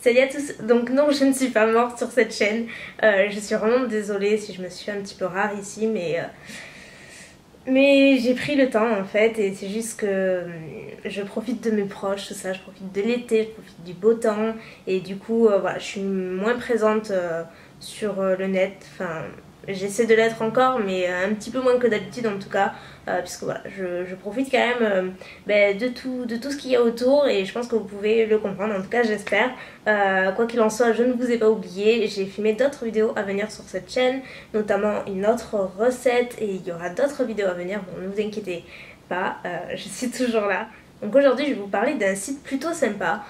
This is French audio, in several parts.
Salut à tous, donc non je ne suis pas morte sur cette chaîne, je suis vraiment désolée si je me suis fait un petit peu rare ici mais j'ai pris le temps en fait et c'est juste que je profite de mes proches, tout ça, je profite de l'été, je profite du beau temps et du coup voilà, je suis moins présente sur le net, enfin j'essaie de l'être encore mais un petit peu moins que d'habitude en tout cas puisque voilà, je profite quand même de tout ce qu'il y a autour et je pense que vous pouvez le comprendre, en tout cas j'espère. Quoi qu'il en soit, je ne vous ai pas oublié, j'ai filmé d'autres vidéos à venir sur cette chaîne, notamment une autre recette et il y aura d'autres vidéos à venir, bon, ne vous inquiétez pas, je suis toujours là. Donc aujourd'hui je vais vous parler d'un site plutôt sympa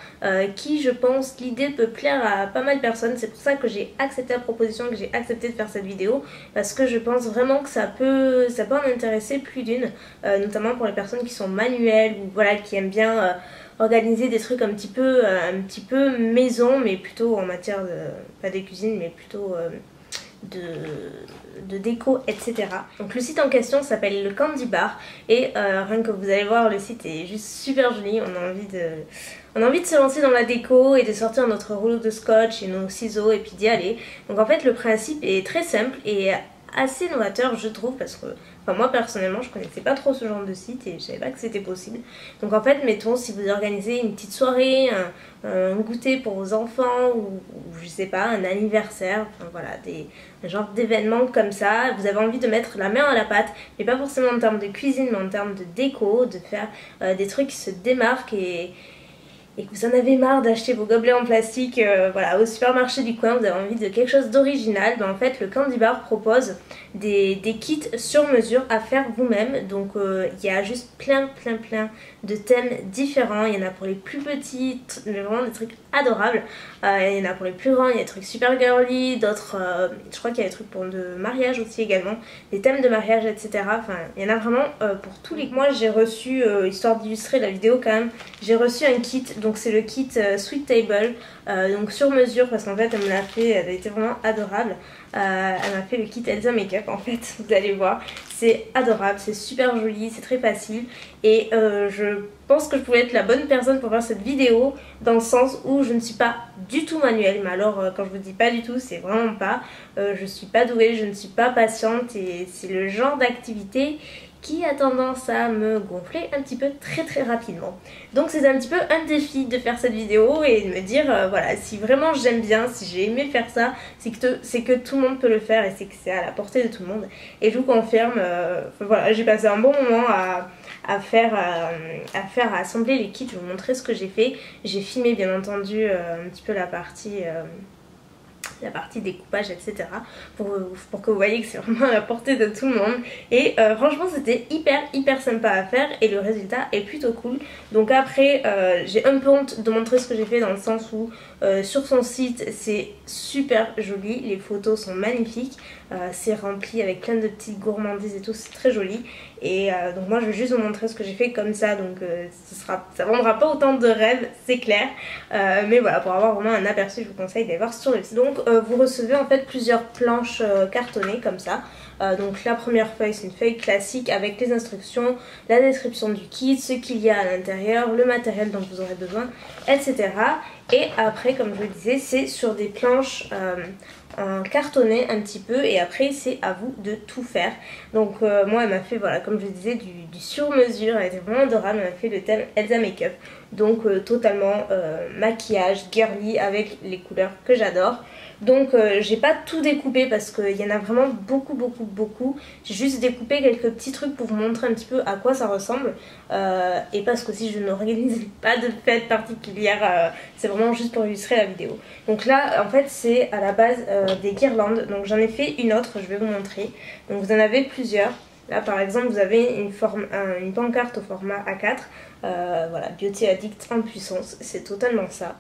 qui je pense l'idée peut plaire à pas mal de personnes. C'est pour ça que j'ai accepté la proposition, que j'ai accepté de faire cette vidéo parce que je pense vraiment que ça peut en intéresser plus d'une, notamment pour les personnes qui sont manuelles ou voilà, qui aiment bien organiser des trucs un petit peu maison, mais plutôt en matière de, pas de cuisine mais plutôt de déco, etc. Donc le site en question s'appelle le Candy Bar et rien que vous allez voir, le site est juste super joli. On a envie de se lancer dans la déco et de sortir notre rouleau de scotch et nos ciseaux et puis d'y aller. Donc en fait le principe est très simple et assez novateur je trouve, parce que enfin, moi personnellement je connaissais pas trop ce genre de site et je savais pas que c'était possible. Donc en fait mettons, si vous organisez une petite soirée, un goûter pour vos enfants ou je sais pas, un anniversaire, enfin voilà, un genre d'événement comme ça, vous avez envie de mettre la main à la pâte, mais pas forcément en termes de cuisine mais en termes de déco, de faire des trucs qui se démarquent et que vous en avez marre d'acheter vos gobelets en plastique voilà, au supermarché du coin, vous avez envie de quelque chose d'original, ben en fait le Candy Bar propose des kits sur mesure à faire vous-même. Donc il y a juste plein de thèmes différents. Il y en a pour les plus petits, mais vraiment des trucs adorables. Il y en a pour les plus grands, il y a des trucs super girly, d'autres, je crois qu'il y a des trucs pour de mariage aussi également, des thèmes de mariage, etc. Enfin il y en a vraiment pour tous les... Moi j'ai reçu, histoire d'illustrer la vidéo quand même, j'ai reçu un kit, donc c'est le kit Sweet Table, donc sur mesure, parce qu'en fait elle me l'a fait, elle a été vraiment adorable. Elle m'a fait le kit Elsa Makeup en fait, vous allez voir, c'est adorable, c'est super joli, c'est très facile et je pense que je pouvais être la bonne personne pour faire cette vidéo dans le sens où je ne suis pas du tout manuelle, mais alors quand je vous dis pas du tout, c'est vraiment pas, je suis pas douée, je ne suis pas patiente et c'est le genre d'activité qui a tendance à me gonfler un petit peu très rapidement. Donc c'est un petit peu un défi de faire cette vidéo et de me dire voilà, si vraiment j'aime bien, si j'ai aimé faire ça, c'est que tout le monde peut le faire et c'est que c'est à la portée de tout le monde. Et je vous confirme, voilà, j'ai passé un bon moment à assembler les kits. Je vais vous montrer ce que j'ai fait. J'ai filmé bien entendu un petit peu la partie découpage, etc. pour que vous voyez que c'est vraiment à la portée de tout le monde. Et franchement c'était hyper sympa à faire et le résultat est plutôt cool. Donc après j'ai un peu honte de montrer ce que j'ai fait dans le sens où sur son site c'est super joli, les photos sont magnifiques, c'est rempli avec plein de petites gourmandises et tout, c'est très joli. Et donc moi je vais juste vous montrer ce que j'ai fait comme ça, donc ça vendra pas autant de rêves, c'est clair, mais voilà, pour avoir vraiment un aperçu je vous conseille d'aller voir sur le site. Donc vous recevez en fait plusieurs planches cartonnées comme ça. Donc la première feuille c'est une feuille classique avec les instructions, la description du kit, ce qu'il y a à l'intérieur, le matériel dont vous aurez besoin, etc. Et après comme je vous le disais c'est sur des planches en cartonné un petit peu et après c'est à vous de tout faire. Donc moi elle m'a fait, voilà, comme je vous disais, du sur mesure, elle était vraiment adorable, elle m'a fait le thème Elsa Makeup, donc totalement maquillage girly avec les couleurs que j'adore. Donc j'ai pas tout découpé parce qu'il y en a vraiment beaucoup. J'ai juste découpé quelques petits trucs pour vous montrer un petit peu à quoi ça ressemble et parce que si je n'organise pas de fête particulière, c'est vraiment juste pour illustrer la vidéo. Donc là en fait c'est à la base des guirlandes, donc j'en ai fait une autre, je vais vous montrer. Donc vous en avez plusieurs. Là par exemple vous avez une pancarte au format A4, voilà, Beauty Addict en puissance, c'est totalement ça.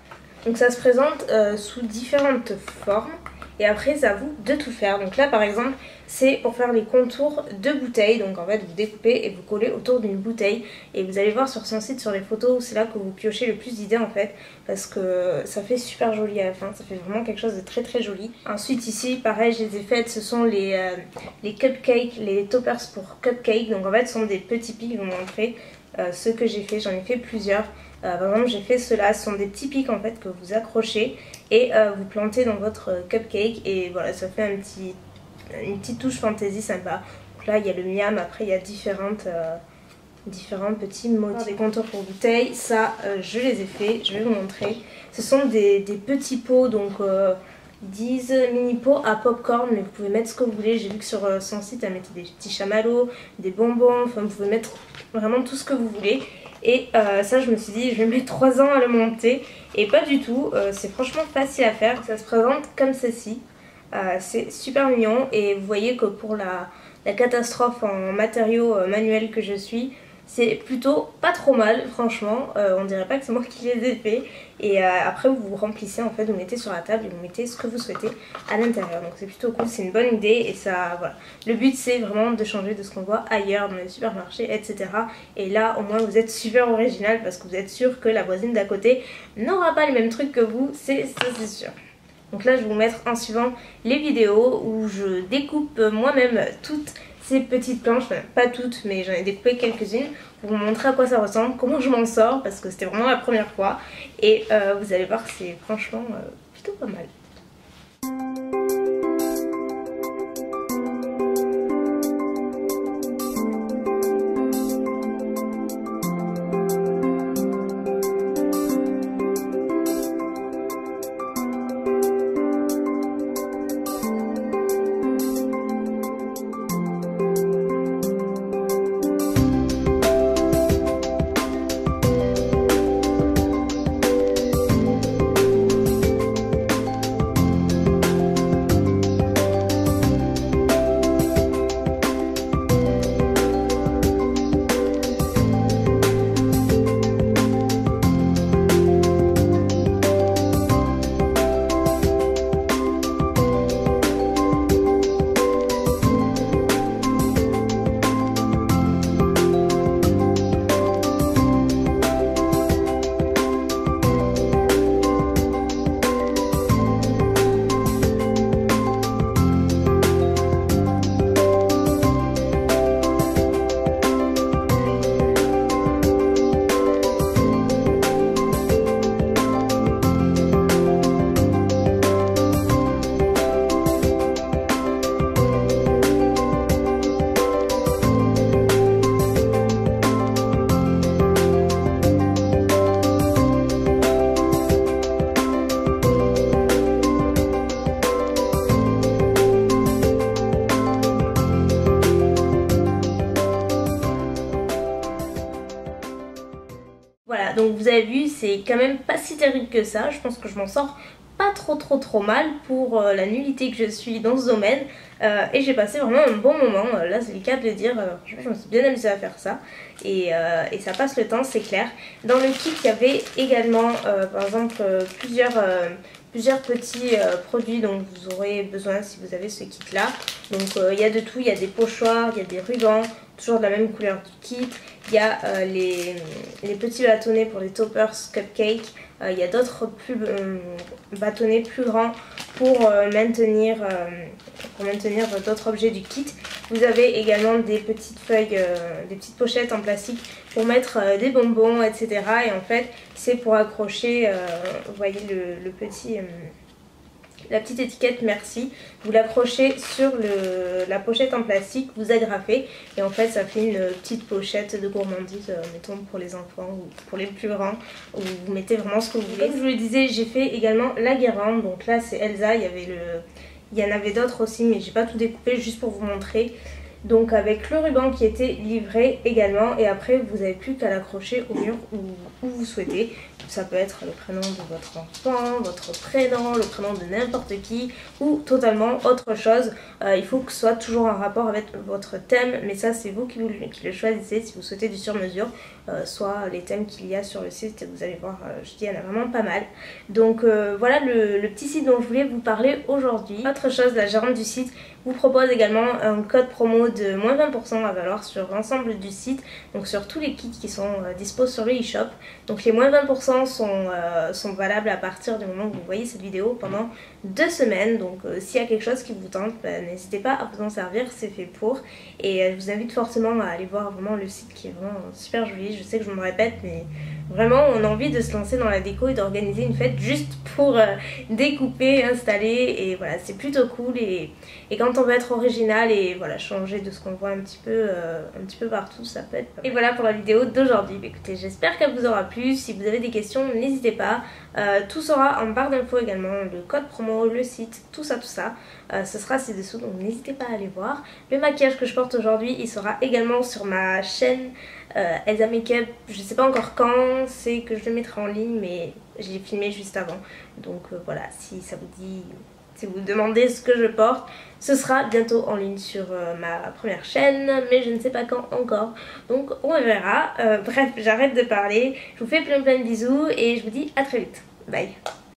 Donc ça se présente sous différentes formes et après c'est à vous de tout faire. Donc là par exemple c'est pour faire les contours de bouteilles, donc en fait vous découpez et vous collez autour d'une bouteille et vous allez voir sur son site, sur les photos, c'est là que vous piochez le plus d'idées en fait, parce que ça fait super joli à la fin, ça fait vraiment quelque chose de très joli. Ensuite ici pareil je les ai faites, ce sont les cupcakes, les toppers pour cupcakes, donc en fait ce sont des petits pics, je vais vous montrer. ceux que j'ai fait. J'en ai fait plusieurs. Par exemple j'ai fait ceux-là, ce sont des petits pics en fait que vous accrochez et vous plantez dans votre cupcake et voilà, ça fait une petite touche fantaisie sympa. Donc là il y a le miam, après il y a différents petits motifs. Des contours pour bouteilles, ça je les ai fait, je vais vous montrer. Ce sont des petits pots, donc ils disent mini pots à popcorn, mais vous pouvez mettre ce que vous voulez. J'ai vu que sur son site elle mettait des petits chamallows, des bonbons, enfin vous pouvez mettre vraiment tout ce que vous voulez. Et ça je me suis dit je vais mettre 3 ans à le monter et pas du tout, c'est franchement facile à faire. Ça se présente comme ceci, c'est super mignon et vous voyez que pour la catastrophe en matériaux manuels que je suis, c'est plutôt pas trop mal franchement, on dirait pas que c'est moi qui les ai fait. Et après vous remplissez en fait, vous mettez sur la table et vous mettez ce que vous souhaitez à l'intérieur. Donc c'est plutôt cool, c'est une bonne idée et ça voilà. Le but c'est vraiment de changer de ce qu'on voit ailleurs dans les supermarchés etc. Et là au moins vous êtes super original parce que vous êtes sûr que la voisine d'à côté n'aura pas les mêmes trucs que vous, ça c'est sûr. Donc là je vais vous mettre en suivant les vidéos où je découpe moi-même toutes ces petites planches, enfin, pas toutes mais j'en ai découpé quelques-unes pour vous montrer à quoi ça ressemble, comment je m'en sors parce que c'était vraiment la première fois et vous allez voir que c'est franchement plutôt pas mal. Voilà, donc vous avez vu, c'est quand même pas si terrible que ça. Je pense que je m'en sors pas trop mal pour la nullité que je suis dans ce domaine. Et j'ai passé vraiment un bon moment, là c'est le cas de le dire, je me suis bien amusée à faire ça. Et ça passe le temps, c'est clair. Dans le kit, il y avait également, par exemple, plusieurs petits produits dont vous aurez besoin si vous avez ce kit là. Donc il y a de tout, il y a des pochoirs, il y a des rubans, toujours de la même couleur du kit. Il y a les petits bâtonnets pour les toppers cupcake. Il y a d'autres bâtonnets plus grands pour maintenir d'autres objets du kit. Vous avez également des petites feuilles, des petites pochettes en plastique pour mettre des bonbons, etc. Et en fait, c'est pour accrocher, vous voyez la petite étiquette merci, vous l'accrochez sur la pochette en plastique, vous agrafez et en fait ça fait une petite pochette de gourmandise, mettons pour les enfants ou pour les plus grands, où vous mettez vraiment ce que vous voulez. Comme je vous le disais, j'ai fait également la guirlande, donc là c'est Elsa, il y en avait d'autres aussi mais j'ai pas tout découpé juste pour vous montrer. Donc avec le ruban qui était livré également et après vous n'avez plus qu'à l'accrocher au mur où vous souhaitez. Ça peut être le prénom de votre enfant, votre prénom, le prénom de n'importe qui ou totalement autre chose. Il faut que ce soit toujours en rapport avec votre thème, mais ça c'est vous qui le choisissez si vous souhaitez du sur-mesure. Soit les thèmes qu'il y a sur le site, vous allez voir, je dis il y en a vraiment pas mal. Donc voilà le petit site dont je voulais vous parler aujourd'hui. Autre chose, la gérante du site vous propose également un code promo de moins 20% à valoir sur l'ensemble du site, donc sur tous les kits qui sont dispo sur le e-shop. Donc les moins 20% sont valables à partir du moment où vous voyez cette vidéo pendant 2 semaines. Donc s'il y a quelque chose qui vous tente, n'hésitez pas à vous en servir, c'est fait pour. Et je vous invite forcément à aller voir vraiment le site qui est vraiment super joli. Je sais que je me répète, mais vraiment on a envie de se lancer dans la déco et d'organiser une fête juste pour découper, installer, et voilà, c'est plutôt cool. Et quand on veut être original et voilà, changer de ce qu'on voit un petit peu partout, ça peut être pas mal. Et voilà pour la vidéo d'aujourd'hui. Écoutez, j'espère qu'elle vous aura plu. Si vous avez des questions, n'hésitez pas. Tout sera en barre d'infos également, le code promo, le site, tout ça. Ce sera ci-dessous, donc n'hésitez pas à aller voir. Le maquillage que je porte aujourd'hui, il sera également sur ma chaîne Elsa Makeup. Je sais pas encore quand c'est que je le mettrai en ligne, mais j'ai filmé juste avant. Donc voilà, si ça vous dit, si vous demandez ce que je porte, ce sera bientôt en ligne sur ma première chaîne, mais je ne sais pas quand encore, donc on verra. Bref, j'arrête de parler, je vous fais plein de bisous et je vous dis à très vite. Bye.